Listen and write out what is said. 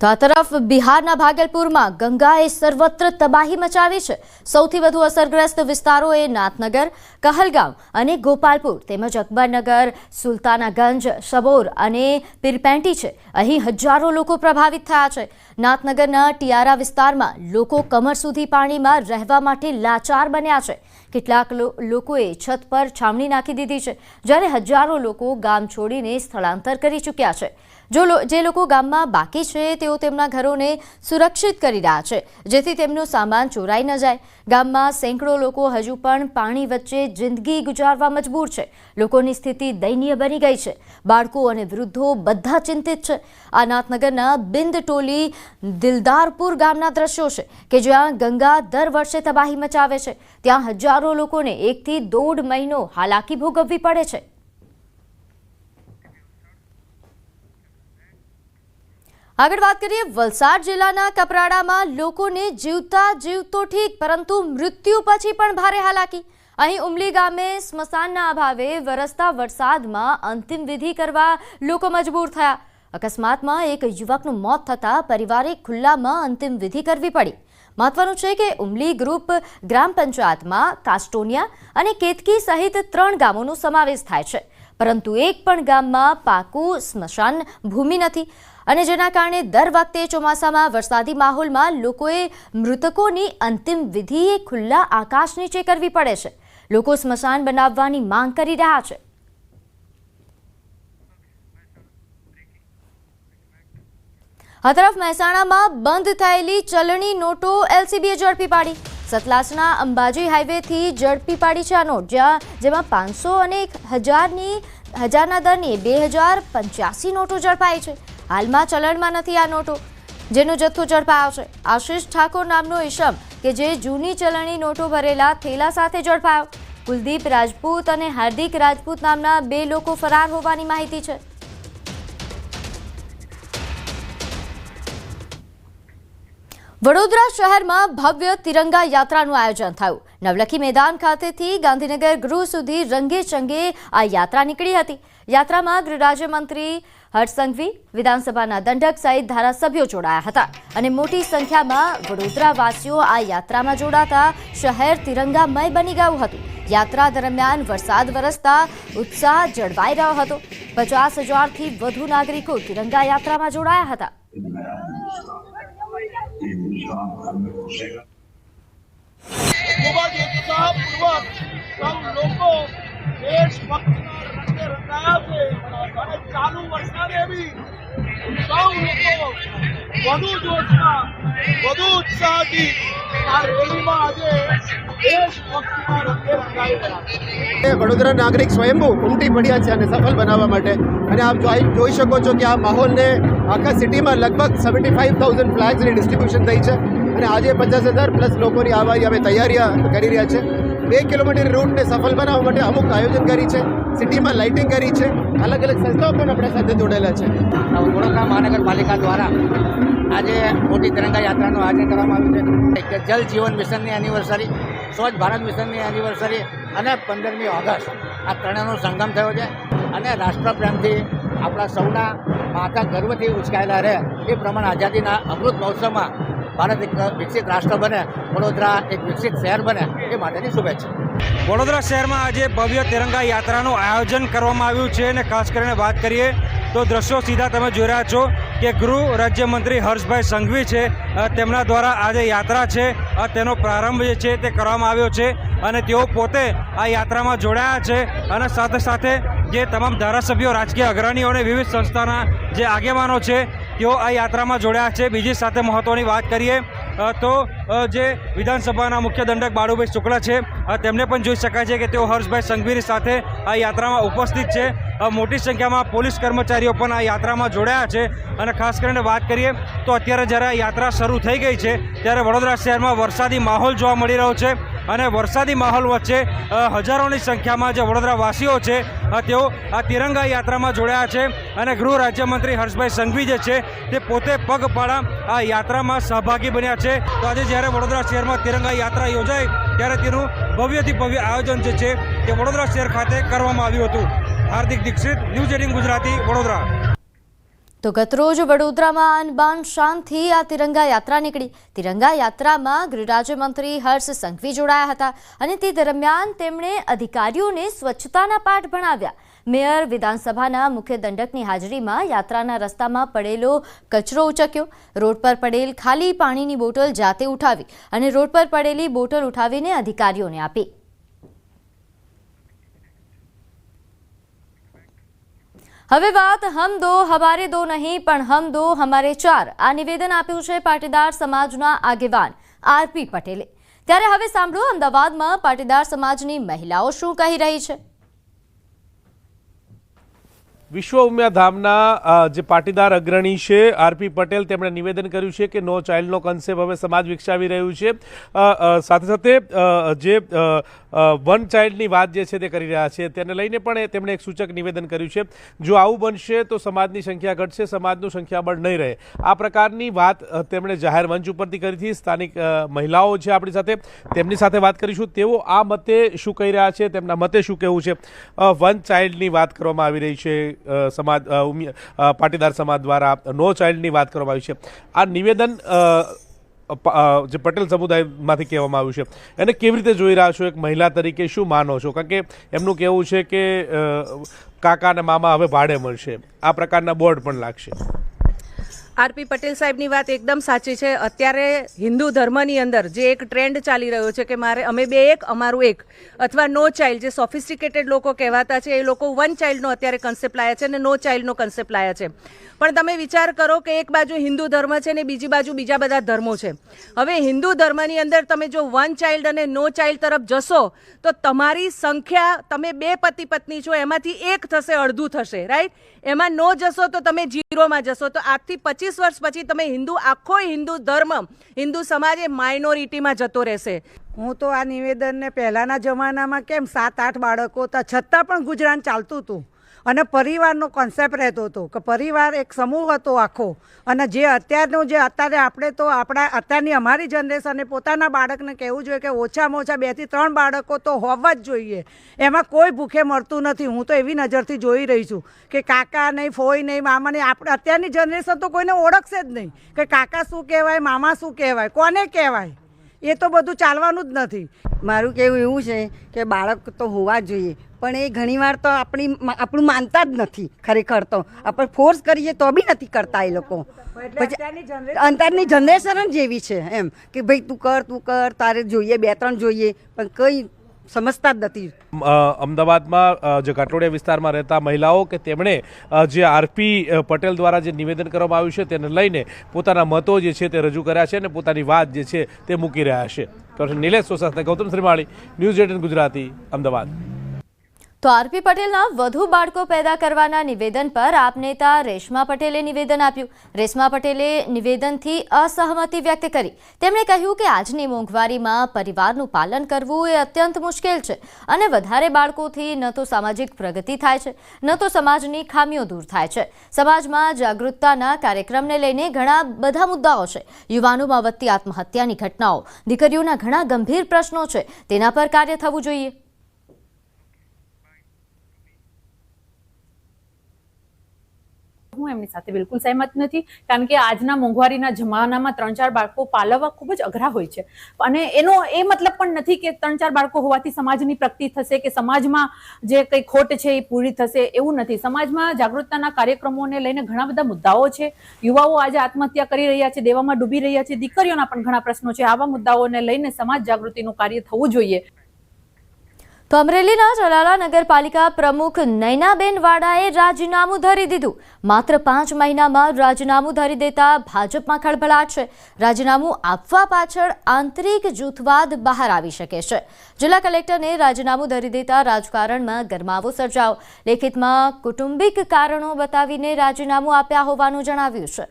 તો આ તરફ બિહારના ભાગલપુરમાં ગંગાએ સર્વત્ર તબાહી મચાવી છે। સૌથી વધુ અસરગ્રસ્ત વિસ્તારોએ નાથનગર, કહલગાંવ અને ગોપાલપુર તેમજ અકબરનગર, સુલતાનાગંજ, શબોર અને પીરપેંટી છે। અહીં હજારો લોકો પ્રભાવિત થયા છે। નાથનગરના ટિયારા વિસ્તારમાં લોકો કમર સુધી પાણીમાં રહેવા માટે લાચાર બન્યા છે। કેટલાક લોકોએ છત પર છાવણી નાખી દીધી છે, જ્યારે હજારો લોકો ગામ છોડીને સ્થળાંતર કરી ચૂક્યા છે। જે લોકો ગામમાં બાકી છે તેઓ તેમના ઘરોને સુરક્ષિત કરી રહ્યા છે, જેથી તેમનો સામાન ચોરાઈ ન જાય। ગામમાં સેંકડો લોકો હજુ પણ પાણી વચ્ચે જિંદગી ગુજારવા મજબૂર છે। લોકોની સ્થિતિ દયનીય બની ગઈ છે। બાળકો અને વૃદ્ધો બધા ચિંતિત છે। આ નાથનગરના બિંદ ટોલી દિલદારપુર ગામના દ્રશ્યો છે કે જ્યાં ગંગા દર વર્ષે તબાહી મચાવે છે। ત્યાં હજારો લોકોને 1 થી 1.5 મહિનો હાલાકી ભોગવવી પડે છે। આગળ વાત કરીએ વલસાડ જિલ્લાના કપરાડામાં લોકોને જીવતા જીવતો ઠીક પરંતુ મૃત્યુ પછી પણ ભારે હાલાકી। અહીં ઉમલી ગામે સ્મશાનના અભાવે વરસતા વરસાદમાં અંતિમ વિધિ કરવા લોકો મજબૂર થયા। અકસ્માતમાં એક યુવકનું મોત થતાં પરિવારે ખુલ્લામાં અંતિમ વિધિ કરવી પડી। મહત્વનું છે કે ઉમલી ગ્રુપ ગ્રામ પંચાયતમાં કાસ્ટોનિયા અને કેતકી સહિત 3 ગામોનો સમાવેશ થાય છે, પરંતુ એક પણ ગામમાં પાકું સ્મશાન ભૂમિ નથી અને જેના કારણે દર વખતે ચોમાસામાં વરસાદી માહોલમાં લોકોએ મૃતકોની અંતિમ વિધિ ખુલ્લા આકાશ નીચે કરવી પડે છે। લોકો સ્મશાન બનાવવાની માંગ કરી રહ્યા છે। આ તરફ મહેસાણામાં બંધ થયેલી ચલણી નોટો એલસીબીએ ઝડપી પાડી। સતલાસના અંબાજી હાઈવેથી ઝડપી પાડી છે આ નોટ, જેમાં 500 અને 1000ના દરની 2085 નોટો ઝડપાઈ છે। હાલમાં ચલણમાં નથી આ નોટો, જેનો જથ્થો ઝડપાયો છે। આશિષ ઠાકોર નામનો ઈસમ કે જે જૂની ચલણી નોટો ભરેલા થેલા સાથે ઝડપાયો। કુલદીપ રાજપૂત અને હાર્દિક રાજપૂત નામના 2 લોકો ફરાર હોવાની માહિતી છે। વડોદરા શહેરમાં ભવ્ય તિરંગા યાત્રાનું આયોજન થયું। નવલખી મેદાન ખાતેથી ગાંધીનગર ગૃહ સુધી રંગે ચંગે આ યાત્રા નીકળી હતી। યાત્રામાં ગૃહ રાજ્યમંત્રી હર્ષ સંઘવી, વિધાનસભાના દંડક સહિત ધારાસભ્યો જોડાયા હતા અને મોટી સંખ્યામાં વડોદરાવાસીઓ આ યાત્રામાં જોડાતા શહેર તિરંગામય બની ગયું હતું। યાત્રા દરમિયાન વરસાદ વરસતા ઉત્સાહ જળવાઈ રહ્યો હતો। 50,000થી વધુ નાગરિકો તિરંગા યાત્રામાં જોડાયા હતા। ચાલુ વરસાદે બી સૌ લોકો વધુ જોશમાં, વધુ ઉત્સાહથી આ રેલીમાં આજે દેશભક્તિના રંગે રંગાઈ ગયા। વડોદરા નાગરિક સ્વયંભૂ ઉમટી પડ્યા છે અને સફળ બનાવવા માટે। અને આપ જોઈ શકો છો કે આ માહોલને આખા સિટીમાં લગભગ 75,000 ફ્લેગ્સની ડિસ્ટ્રીબ્યુશન થઈ છે અને આજે 50,000+ લોકોની આવવાની અમે તૈયારીઓ કરી રહ્યા છે। 2 કિલોમીટર રૂટને સફળ બનાવવા માટે અમુક આયોજન કરી છે, સિટીમાં લાઇટિંગ કરી છે, અલગ અલગ સંસ્થાઓ પણ આપણા સાથે જોડાયેલા છે। વડોદરા મહાનગરપાલિકા દ્વારા આજે મોટી તિરંગા યાત્રાનું આયોજન કરવામાં આવ્યું છે। જલ જીવન મિશનની એનિવર્સરી, સ્વચ્છ ભારત મિશનની એનિવર્સરી અને 15મી ઓગસ્ટ આ ત્રણેયનો સંગમ થયો છે અને રાષ્ટ્રપ્રેમથી આપણા સૌના માથા ગર્વથી ઉચકાયેલા રહે એ પ્રમાણે આઝાદીના અમૃત મહોત્સવમાં ભારત એક વિકસિત રાષ્ટ્ર બને, વડોદરા એક વિકસિત શહેર બને એ માટેની શુભેચ્છા। વડોદરા શહેરમાં આજે ભવ્ય તિરંગા યાત્રાનું આયોજન કરવામાં આવ્યું છે અને ખાસ કરીને વાત કરીએ તો દ્રશ્યો સીધા તમે જોઈ રહ્યા છો કે ગૃહ રાજ્યમંત્રી હર્ષભાઈ સંઘવી છે, તેમના દ્વારા આજે યાત્રા છે તેનો પ્રારંભ જે છે તે કરવામાં આવ્યો છે અને તેઓ પોતે આ યાત્રામાં જોડાયા છે અને સાથે સાથે જે તમામ ધારાસભ્યો, રાજકીય અગ્રણીઓ અને વિવિધ સંસ્થાના જે આગેવાનો છે તેઓ આ યાત્રામાં જોડાયા છે। બીજી સાથે મહત્ત્વની વાત કરીએ તો જે વિધાનસભાના મુખ્ય દંડક બાળુભાઈ શુક્લા છે તેમને પણ જોઈ શકાય છે કે તેઓ હર્ષભાઈ સંઘવીની સાથે આ યાત્રામાં ઉપસ્થિત છે। મોટી સંખ્યામાં પોલીસ કર્મચારીઓ પણ આ યાત્રામાં જોડાયા છે અને ખાસ કરીને વાત કરીએ તો અત્યારે જ્યારે આ યાત્રા શરૂ થઈ ગઈ છે ત્યારે વડોદરા શહેરમાં વરસાદી માહોલ જોવા મળી રહ્યો છે અને વરસાદી માહોલ વચ્ચે હજારોની સંખ્યામાં જે વડોદરાવાસીઓ છે તેઓ આ તિરંગા યાત્રામાં જોડાયા છે અને ગૃહ રાજ્યમંત્રી હર્ષભાઈ સંઘવી જે છે તે પોતે પગપાળા આ યાત્રામાં સહભાગી બન્યા છે। તો આજે જ્યારે વડોદરા શહેરમાં તિરંગા યાત્રા યોજાઈ ત્યારે તેનું ભવ્યથી ભવ્ય આયોજન જે છે તે વડોદરા શહેર ખાતે કરવામાં આવ્યું હતું। હાર્દિક દીક્ષિત, ન્યૂઝ 18 ગુજરાતી, વડોદરા। તો ગતરોજ વડોદરામાં આન બાન શાનથી આ તિરંગા યાત્રા નીકળી. તિરંગા યાત્રામાં ગૃહ રાજ્યમંત્રી હર્ષ સંઘવી જોડાયા હતા અને તે દરમિયાન તેમણે અધિકારીઓને સ્વચ્છતાના પાઠ ભણાવ્યા. મેયર વિધાનસભાના મુખ્ય દંડકની હાજરીમાં યાત્રાના રસ્તામાં પડેલો કચરો ઉચક્યો, રોડ પર પડેલ ખાલી પાણીની બોટલ જાતે ઉઠાવી અને રોડ પર પડેલી બોટલ ઉઠાવીને અધિકારીઓને આપી. હવે વાત હમ દો હમારે દો નહીં પણ હમ દો હમારે ચાર આ નિવેદન આપ્યું છે પાટીદાર સમાજના આગેવાન આરપી પટેલે. ત્યારે હવે સાંભળો અમદાવાદમાં પાટીદાર સમાજની મહિલાઓ શું કહી રહી છે. વિશ્વ ઉમિયા ધામના જે પાટીદાર અગ્રણી છે આરપી પટેલ, તેમણે નિવેદન કર્યું છે કે નો ચાઇલ્ડનો કન્સેપ્ટ હવે સમાજ વિકસાવી રહ્યું છે. સાથે સાથે જે વન ચાઇલ્ડની વાત જે છે તે કરી રહ્યા છે તેને લઈને પણ તેમણે એક સૂચક નિવેદન કર્યું છે. જો આવું બનશે તો સમાજની સંખ્યા ઘટશે, સમાજનું સંખ્યાબળ નહીં રહે. આ પ્રકારની વાત તેમણે જાહેર મંચ ઉપરથી કરી હતી. સ્થાનિક મહિલાઓ છે આપણી સાથે, તેમની સાથે વાત કરીશું. તેઓ આ મતે શું કહી રહ્યા છે, તેમના મતે શું કહેવું છે. વન ચાઇલ્ડની વાત કરવામાં આવી રહી છે સમાજ પાટીદાર સમાજ દ્વારા, નો ચાઇલ્ડની વાત કરવામાં આવી છે. આ નિવેદન જે પટેલ સમુદાયમાંથી કહેવામાં આવ્યું છે એને કેવી રીતે જોઈ રહ્યા છો, એક મહિલા તરીકે શું માનો છો? કારણ કે એમનું કહેવું છે કે કાકા અને મામા હવે ભાડે મળશે, આ પ્રકારના બોર્ડ પણ લાગશે. આરપી પટેલ સાહેબની વાત એકદમ સાચી છે. અત્યારે હિન્દુ ધર્મની અંદર જે એક ટ્રેન્ડ ચાલી રહ્યો છે કે અમે બે એક અમારું એક, અથવા નો ચાઇલ્ડ, જે સોફિસ્ટિકેટેડ લોકો કહેવાતા છે એ લોકો વન ચાઇલ્ડનો અત્યારે કન્સેપ્ટ લાયા છે અને નો ચાઇલ્ડનો કન્સેપ્ટ લાયા છે. પણ તમે વિચાર કરો કે એક બાજુ હિન્દુ ધર્મ છે ને બીજી બાજુ બીજા બધા ધર્મો છે. હવે હિન્દુ ધર્મની અંદર તમે જો વન ચાઇલ્ડ અને નો ચાઇલ્ડ તરફ જશો તો તમારી સંખ્યા, તમે બે પતિ પત્ની છો એમાંથી એક થશે, અડધું થશે, રાઈટ? એમાં નો જશો તો તમે ઝીરોમાં જશો. તો આજથી 25 વર્ષ પછી તમે આખો હિન્દુ ધર્મ, હિન્દુ સમાજ એ માઇનોરિટીમાં જતો રહેશે. હું તો આ નિવેદનને પહેલાંના જમાનામાં કેમ 7-8 બાળકો હતા છતાં પણ ગુજરાન ચાલતું હતું અને પરિવારનો કોન્સેપ્ટ રહેતો હતો કે પરિવાર એક સમૂહ હતો આખો. અને જે અત્યારે આપણે તો અત્યારની અમારી જનરેશને પોતાના બાળકને કહેવું જોઈએ કે ઓછામાં ઓછા 2 થી 3 બાળકો તો હોવા જ જોઈએ. એમાં કોઈ ભૂખે મળતું નથી. હું તો એવી નજરથી જોઈ રહી છું કે કાકા નહીં, ફોઈ નહીં, મામા નહીં. આપણે અત્યારની જનરેશન તો કોઈને ઓળખશે જ નહીં કે કાકા શું કહેવાય, મામા શું કહેવાય, કોને કહેવાય. એ તો બધું ચાલવાનું જ નથી. મારું કહેવું એવું છે કે બાળક તો હોવા જ જોઈએ, પણ એ ઘણીવાર તો આપણું માનતા જ નથી. ખરેખર તો આપણે ફોર્સ કરીએ તો બી નથી કરતા એ લોકો. અત્યારની જનરેશન જ જેવી છે એમ કે ભાઈ તું કર, તારે જોઈએ 2-3 જોઈએ, પણ કંઈ સમજતા જ નથી. અમદાવાદમાં જે ઘાટલોડિયા વિસ્તારમાં રહેતા મહિલાઓ કે તેમણે જે આરપી પટેલ દ્વારા જે નિવેદન કરવામાં આવ્યું છે તેને લઈને પોતાના મતો જે છે તે રજૂ કર્યા છે અને પોતાની વાત જે છે તે મૂકી રહ્યા છે. નિલેશ સોસાસ્તે, ગૌતમ શ્રીમાળી, ન્યૂઝ 18 ગુજરાતી, અમદાવાદ. તો આરપી પટેલના વધુ બાળકો પેદા કરવાના નિવેદન પર આપ નેતા રેશમા પટેલે નિવેદન આપ્યું. રેશમા પટેલે નિવેદનથી અસહમતિ વ્યક્ત કરી. તેમણે કહ્યું કે આજની મોંઘવારીમાં પરિવારનું પાલન કરવું એ અત્યંત મુશ્કેલ છે અને વધારે બાળકોથી ન તો સામાજિક પ્રગતિ થાય છે, ન તો સમાજની ખામીઓ દૂર થાય છે. સમાજમાં જાગૃતતાના કાર્યક્રમને લઈને ઘણા બધા મુદ્દાઓ છે. યુવાનોમાં વધતી આત્મહત્યાની ઘટનાઓ, દીકરીઓના ઘણા ગંભીર પ્રશ્નો છે, તેના પર કાર્ય થવું જોઈએ. હું એમની સાથે બિલકુલ સહેમત નથી, કારણ કે આજના મોંઘવારીના જમાનામાં 3-4 બાળકો પાલવવા ખૂબ જ અઘરા હોય છે. અને એનો એ મતલબ પણ નથી કે 3-4 બાળકો હોવાથી સમાજની પ્રગતિ થશે કે સમાજમાં જે કંઈ ખોટ છે એ પૂરી થશે, એવું નથી. સમાજમાં જાગૃતતાના કાર્યક્રમોને લઈને ઘણા બધા મુદ્દાઓ છે. યુવાઓ આજે આત્મહત્યા કરી રહ્યા છે, દેવામાં ડૂબી રહ્યા છે, દીકરીઓના પણ ઘણા પ્રશ્નો છે. આવા મુદ્દાઓને લઈને સમાજ જાગૃતિનું કાર્ય થવું જોઈએ. તો અમરેલીના જલાલા નગરપાલિકા પ્રમુખ નૈનાબેન વાડાએ રાજીનામું ધરી દીધું. માત્ર 5 મહિનામાં રાજીનામું ધરી દેતા ભાજપમાં ખળભળાટ છે. રાજીનામું આપવા પાછળ આંતરિક જૂથવાદ બહાર આવી શકે છે. જિલ્લા કલેક્ટરને રાજીનામું ધરી દેતા રાજકારણમાં ગરમાવો સર્જાયો. લેખિતમાં કૌટુંબિક કારણો બતાવીને રાજીનામું આપ્યા હોવાનું જણાવ્યું છે.